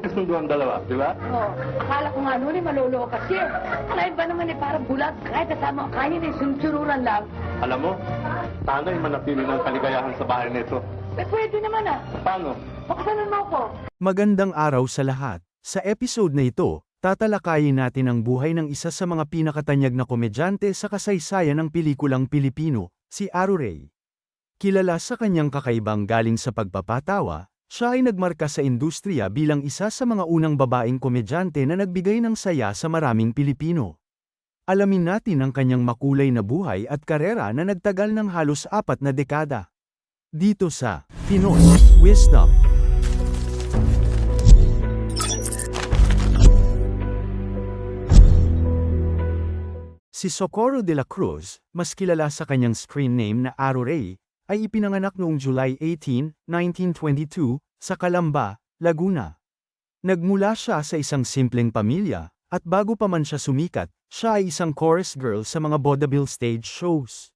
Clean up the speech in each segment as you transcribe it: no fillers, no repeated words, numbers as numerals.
magkasundo ang dalawa, di ba? Oo. Akala ko nga noon maluloko kasi. Kaya ba naman parang bulat. Kahit kasama ang kanin sunsururan lang. Alam mo, tanay manatili ng kaligayahan sa bahay nito. Pwede naman Paano? Pakasalan mo ako. Magandang araw sa lahat. Sa episode na ito, tatalakayin natin ang buhay ng isa sa mga pinakatanyag na komedyante sa kasaysayan ng pelikulang Pilipino, si Aru Ray. Kilala sa kanyang kakaibang galing sa pagpapatawa, siya ay nagmarka sa industriya bilang isa sa mga unang babaeng komedyante na nagbigay ng saya sa maraming Pilipino. Alamin natin ang kanyang makulay na buhay at karera na nagtagal ng halos 4 na dekada. Dito sa Pinoy Wisdom. Si Socorro de la Cruz, mas kilala sa kanyang screen name na Aru Ray, ay ipinanganak noong July 18, 1922, sa Calamba, Laguna. Nagmula siya sa isang simpleng pamilya, at bago pa man siya sumikat, siya ay isang chorus girl sa mga vaudeville stage shows.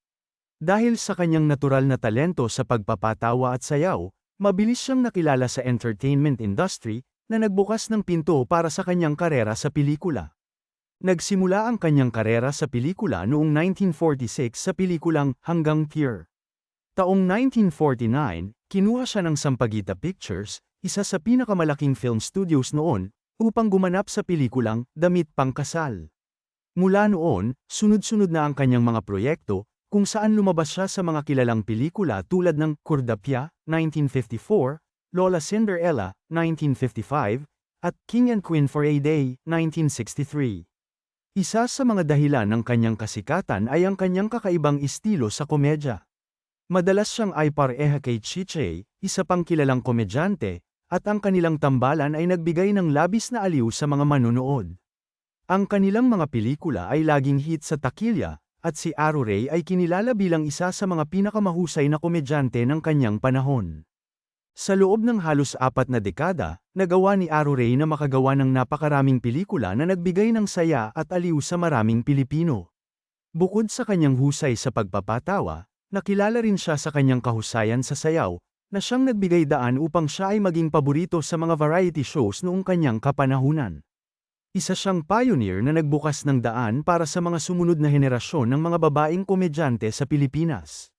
Dahil sa kanyang natural na talento sa pagpapatawa at sayaw, mabilis siyang nakilala sa entertainment industry, na nagbukas ng pinto para sa kanyang karera sa pelikula. Nagsimula ang kanyang karera sa pelikula noong 1946 sa pelikulang Hanggang Tear. Taong 1949, kinuha siya ng Sampaguita Pictures, isa sa pinakamalaking film studios noon, upang gumanap sa pelikulang Damit Pangkasal. Mula noon, sunod-sunod na ang kanyang mga proyekto, kung saan lumabas siya sa mga kilalang pelikula tulad ng Kurdapia, 1954, Lola Cinderella, 1955, at King and Queen for a Day, 1963. Isa sa mga dahilan ng kanyang kasikatan ay ang kanyang kakaibang estilo sa komedya. Madalas siyang ay pareha kay Chiche, isa pang kilalang komedyante, at ang kanilang tambalan ay nagbigay ng labis na aliw sa mga manonood. Ang kanilang mga pelikula ay laging hit sa takilya, at si Aru Ray ay kinilala bilang isa sa mga pinakamahusay na komedyante ng kanyang panahon. Sa loob ng halos 4 na dekada, nagawa ni Aru Ray na makagawa ng napakaraming pelikula na nagbigay ng saya at aliw sa maraming Pilipino. Bukod sa kanyang husay sa pagpapatawa, nakilala rin siya sa kanyang kahusayan sa sayaw, na siyang nagbigay daan upang siya ay maging paborito sa mga variety shows noong kanyang kapanahunan. Isa siyang pioneer na nagbukas ng daan para sa mga sumunod na henerasyon ng mga babaeng komedyante sa Pilipinas.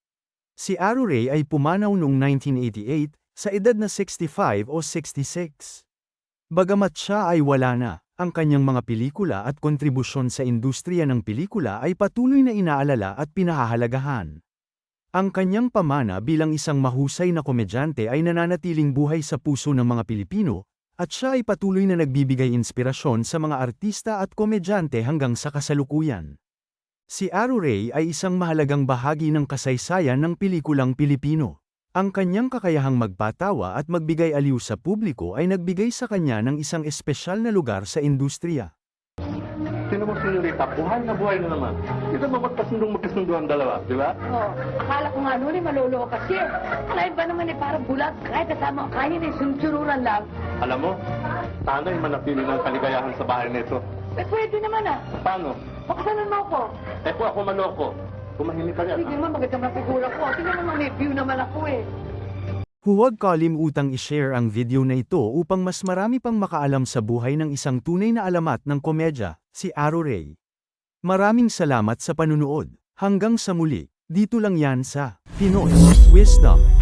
Si Aru Ray ay pumanaw noong 1988, sa edad na 65 o 66. Bagamat siya ay wala na, ang kanyang mga pelikula at kontribusyon sa industriya ng pelikula ay patuloy na inaalala at pinahahalagahan. Ang kanyang pamana bilang isang mahusay na komedyante ay nananatiling buhay sa puso ng mga Pilipino, at siya ay patuloy na nagbibigay inspirasyon sa mga artista at komedyante hanggang sa kasalukuyan. Si Aru Ray ay isang mahalagang bahagi ng kasaysayan ng pelikulang Pilipino. Ang kanyang kakayahang magpatawa at magbigay aliw sa publiko ay nagbigay sa kanya ng isang espesyal na lugar sa industriya. Sino mo, senyorita? Buhay na naman. Hindi ba magkasundo ang dalawa, di ba? Oo. Akala ko nga noon maluloko kasi. Kaya ba naman parang bulat. Kahit kasama ang kanin sunsururan lang. Alam mo, tanay manatili ng kaligayahan sa bahay nito. Pwede naman Paano? Pakasalan mo ako. Kung ako manoko, tumahimik ka rin. Sige naman, magandang mapigura ko. Tingnan naman, may view naman ako Huwag kalimutang i-share ang video na ito upang mas marami pang makaalam sa buhay ng isang tunay na alamat ng komedya, si Aru Ray. Maraming salamat sa panunood. Hanggang sa muli, dito lang yan sa Pinoy Wisdom.